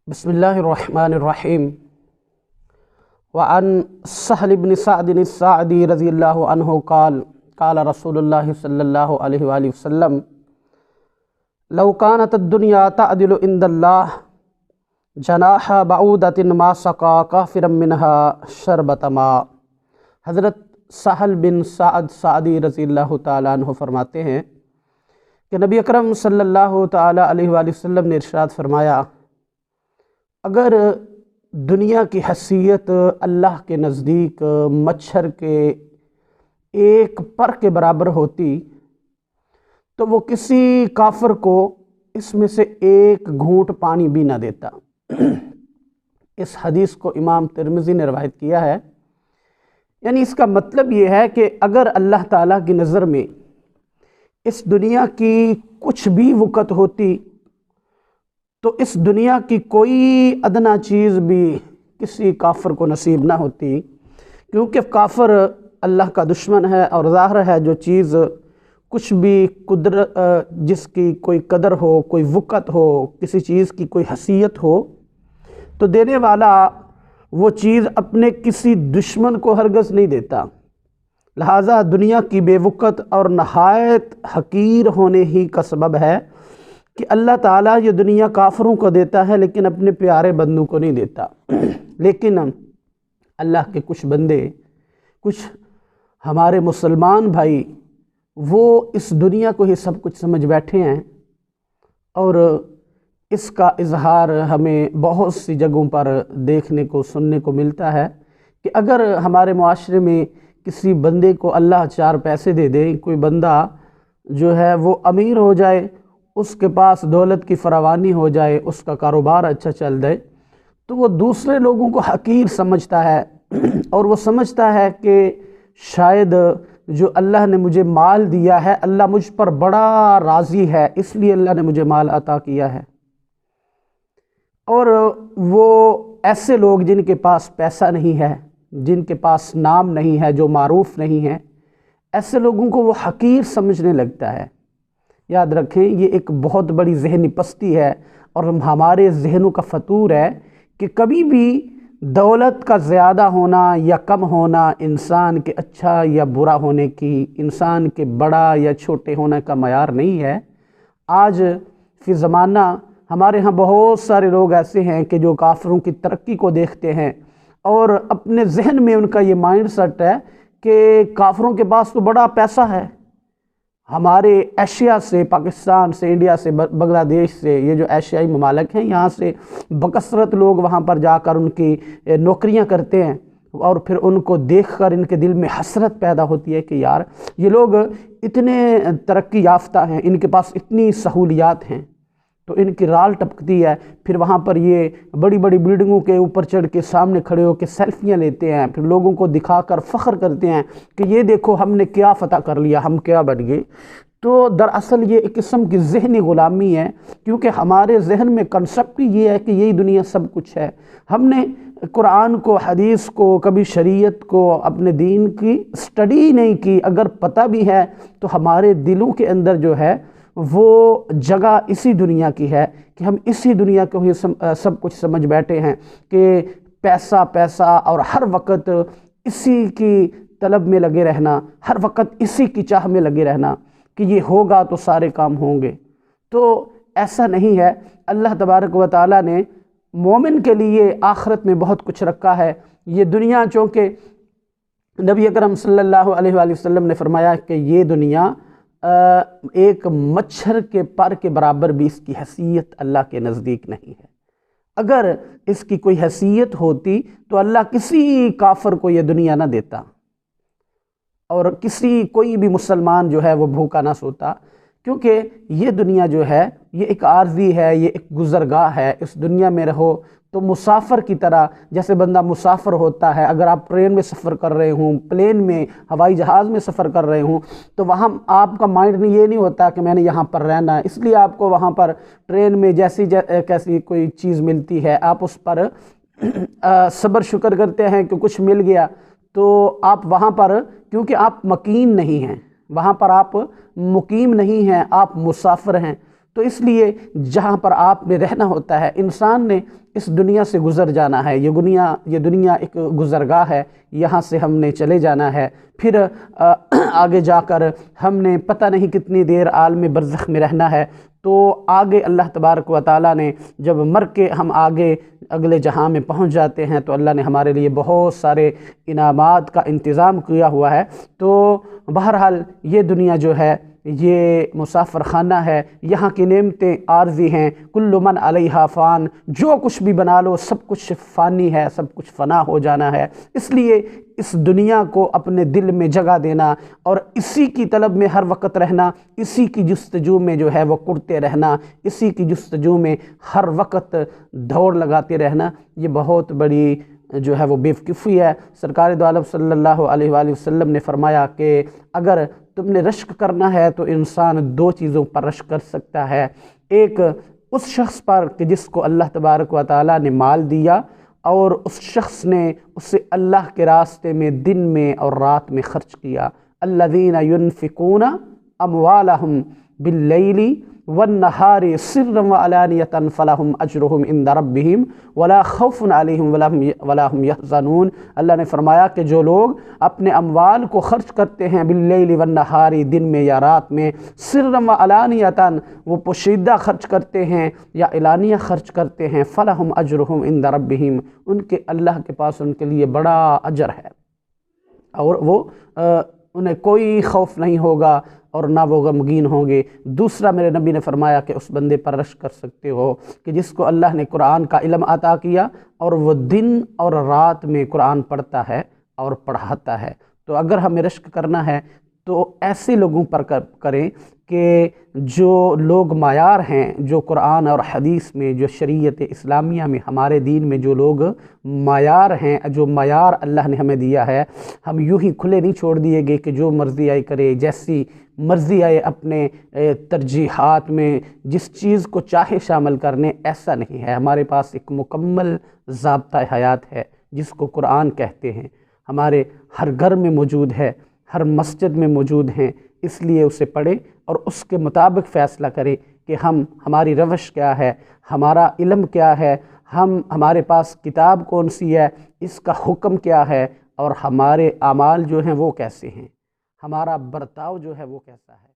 बिस्मिल्लाहिर्रहमानिर्रहीम। वअन सहल बिन सअद अस्सादी रज़ियल्लाहु अन्हु क़ाल क़ाल रसूलुल्लाह सल्लल्लाहु अलैहि वसल्लम लौ कानत दुनिया तअदिलु इंदल्लाह जनाह बऊदतिन मा सक़ा काफ़िरम मिनहा शरबत मा। हज़रत सहल बिन सअद सादी रज़ियल्लाहु ताला अन्हु फरमाते हैं कि नबी अकरम सल्लल्लाहु ताला अलैहि वसल्लम ने इरशाद फरमाया, अगर दुनिया की हैसियत अल्लाह के नज़दीक मच्छर के एक पर के बराबर होती तो वो किसी काफिर को इसमें से एक घूंट पानी भी ना देता। इस हदीस को इमाम तिर्मिज़ी ने रवायत किया है। यानी इसका मतलब ये है कि अगर अल्लाह ताला की नज़र में इस दुनिया की कुछ भी वक़्त होती तो इस दुनिया की कोई अदना चीज़ भी किसी काफिर को नसीब ना होती, क्योंकि काफिर अल्लाह का दुश्मन है। और ज़ाहिर है जो चीज़ कुछ भी जिसकी कोई कदर हो, कोई वक़्त हो, किसी चीज़ की कोई हैसियत हो तो देने वाला वो चीज़ अपने किसी दुश्मन को हरगज़ नहीं देता। लिहाजा दुनिया की बेवक़्त और नहायत हकीर होने ही का सबब है कि अल्लाह ताला ये दुनिया काफिरों को देता है लेकिन अपने प्यारे बंदों को नहीं देता। लेकिन अल्लाह के कुछ बंदे, कुछ हमारे मुसलमान भाई, वो इस दुनिया को ही सब कुछ समझ बैठे हैं। और इसका इजहार हमें बहुत सी जगहों पर देखने को सुनने को मिलता है कि अगर हमारे मुआशरे में किसी बंदे को अल्लाह चार पैसे दे दे, कोई बंदा जो है वो अमीर हो जाए, उसके पास दौलत की फरावानी हो जाए, उसका कारोबार अच्छा चल जाए, तो वो दूसरे लोगों को हकीर समझता है और वो समझता है कि शायद जो अल्लाह ने मुझे माल दिया है, अल्लाह मुझ पर बड़ा राज़ी है, इसलिए अल्लाह ने मुझे माल अता किया है। और वो ऐसे लोग जिनके पास पैसा नहीं है, जिनके पास नाम नहीं है, जो मारूफ नहीं है, ऐसे लोगों को वो हकीर समझने लगता है। याद रखें, ये एक बहुत बड़ी ज़हनी पस्ती है और हमारे ज़हनों का फतूर है कि कभी भी दौलत का ज़्यादा होना या कम होना इंसान के अच्छा या बुरा होने की, इंसान के बड़ा या छोटे होने का मयार नहीं है। आज फ़ी ज़माना हमारे यहाँ बहुत सारे लोग ऐसे हैं कि जो काफिरों की तरक्की को देखते हैं और अपने जहन में उनका ये माइंड सेट है कि काफिरों के पास तो बड़ा पैसा है। हमारे एशिया से, पाकिस्तान से, इंडिया से, बांग्लादेश से, ये जो एशियाई ममालिक हैं, यहाँ से बकसरत लोग वहाँ पर जाकर उनकी नौकरियाँ करते हैं और फिर उनको देखकर इनके दिल में हसरत पैदा होती है कि यार ये लोग इतने तरक्की याफ्ता हैं, इनके पास इतनी सहूलियात हैं, तो इनकी राल टपकती है। फिर वहाँ पर ये बड़ी बड़ी बिल्डिंगों के ऊपर चढ़ के सामने खड़े होकर सेल्फियाँ लेते हैं, फिर लोगों को दिखाकर फ़ख्र करते हैं कि ये देखो हमने क्या फ़तह कर लिया, हम क्या बन गए। तो दरअसल ये एक किस्म की ज़हनी ग़ुलामी है, क्योंकि हमारे जहन में कंसेप्ट ये है कि यही दुनिया सब कुछ है। हमने कुरान को, हदीस को, कभी शरीयत को, अपने दीन की स्टडी नहीं की। अगर पता भी है तो हमारे दिलों के अंदर जो है वो जगह इसी दुनिया की है कि हम इसी दुनिया को ही सब कुछ समझ बैठे हैं कि पैसा पैसा और हर वक्त इसी की तलब में लगे रहना, हर वक्त इसी की चाह में लगे रहना कि ये होगा तो सारे काम होंगे। तो ऐसा नहीं है। अल्लाह तबारक व तआला ने मोमिन के लिए आखिरत में बहुत कुछ रखा है। ये दुनिया, चूँकि नबी अकरम सल्लल्लाहु अलैहि वसल्लम ने फरमाया कि ये दुनिया एक मच्छर के पर के बराबर भी इसकी हैसियत अल्लाह के नज़दीक नहीं है। अगर इसकी कोई हैसियत होती तो अल्लाह किसी काफिर को ये दुनिया ना देता और कोई भी मुसलमान जो है वो भूखा ना सोता, क्योंकि ये दुनिया जो है ये एक आर्जी है, ये एक गुज़रगाह है। इस दुनिया में रहो तो मुसाफिर की तरह, जैसे बंदा मुसाफिर होता है, अगर आप ट्रेन में सफ़र कर रहे हों, प्लेन में, हवाई जहाज़ में सफ़र कर रहे हों, तो वहाँ आपका माइंड में ये नहीं होता कि मैंने यहाँ पर रहना है, इसलिए आपको वहाँ पर ट्रेन में कैसी कोई चीज़ मिलती है आप उस पर सब्र शुक्र करते हैं कि कुछ मिल गया। तो आप वहाँ पर, क्योंकि आप मकीन नहीं हैं, वहाँ पर आप मुकीम नहीं हैं, आप मुसाफिर हैं, تو اس لیے جہاں پر آپ نے رہنا ہوتا ہے، انسان نے اس دنیا سے گزر جانا ہے، یہ دنیا ایک گزرگاہ ہے، یہاں سے ہم نے چلے جانا ہے، پھر آگے جا کر ہم نے پتہ نہیں کتنی دیر عالم برزخ میں رہنا ہے۔ تو آگے اللہ تبارک و تعالیٰ نے جب مر کے ہم آگے اگلے جہاں میں پہنچ جاتے ہیں تو اللہ نے ہمارے لیے بہت سارے انعامات کا انتظام کیا ہوا ہے۔ تو بہرحال یہ دنیا جو ہے یہ مسافر خانہ ہے، یہاں کی نعمتیں عارضی ہیں، کل من علیہا فان، جو کچھ بھی بنا لو سب کچھ فانی ہے، سب کچھ فنا ہو جانا ہے۔ اس لیے اس دنیا کو اپنے دل میں جگہ دینا اور اسی کی طلب میں ہر وقت رہنا، اسی کی جستجو میں جو ہے وہ کرتے رہنا، اسی کی جستجو میں ہر وقت دوڑ لگاتے رہنا، یہ بہت بڑی جو ہے وہ بیوقوفی ہے۔ سرکار دو عالم صلی اللہ علیہ وآلہ وسلم نے فرمایا کہ اگر تم نے رشک کرنا ہے تو انسان دو چیزوں پر رشک کر سکتا ہے، ایک اس شخص پر کہ جس کو اللہ تبارک و تعالیٰ نے مال دیا اور اس شخص نے اسے اللہ کے راستے میں دن میں اور رات میں خرچ کیا۔ الذین ينفقون اموالہم باللیل والنہار سرا وعلانیۃ فلہم اجرہم عند ربہم ولا خوف علیہم ولا ہم یحزنون۔ اللہ نے فرمایا کہ جو لوگ اپنے اموال کو خرچ کرتے ہیں باللیل والنہار، دن میں یا رات میں، سرا وعلانیۃ، وہ پوشیدہ خرچ کرتے ہیں یا اعلانیہ خرچ کرتے ہیں، فلہم اجرہم عند ربہم، ان کے اللہ کے پاس ان کے لیے بڑا اجر ہے اور وہ انہیں کوئی خوف نہیں ہوگا اور نہ وہ غمگین ہوں گے۔ دوسرا میرے نبی نے فرمایا کہ اس بندے پر رشک کر سکتے ہو کہ جس کو اللہ نے قرآن کا علم عطا کیا اور وہ دن اور رات میں قرآن پڑھتا ہے اور پڑھاتا ہے۔ تو اگر ہمیں رشک کرنا ہے تو ایسے لوگوں پر کریں کہ جو لوگ معیار ہیں، جو قرآن اور حدیث میں، جو شریعت اسلامیہ میں، ہمارے دین میں جو لوگ معیار ہیں، جو معیار اللہ نے ہمیں دیا ہے، ہم یوں ہی کھلے نہیں چھوڑ دیے گئے کہ جو مرضی آئے کرے، جیسی مرضی آئے اپنے ترجیحات میں جس چیز کو چاہے شامل کرنے، ایسا نہیں ہے۔ ہمارے پاس ایک مکمل ضابطہ حیات ہے جس کو قرآن کہتے ہیں، ہمارے ہر گھر میں موجود ہے، ہر مسجد میں موجود ہیں، اس لیے اسے پڑھیں اور اس کے مطابق فیصلہ کریں کہ ہماری روش کیا ہے، ہمارا علم کیا ہے، ہمارے پاس کتاب کون سی ہے، اس کا حکم کیا ہے، اور ہمارے اعمال جو ہیں وہ کیسے ہیں، ہمارا برتاؤ جو ہے وہ کیسا ہے۔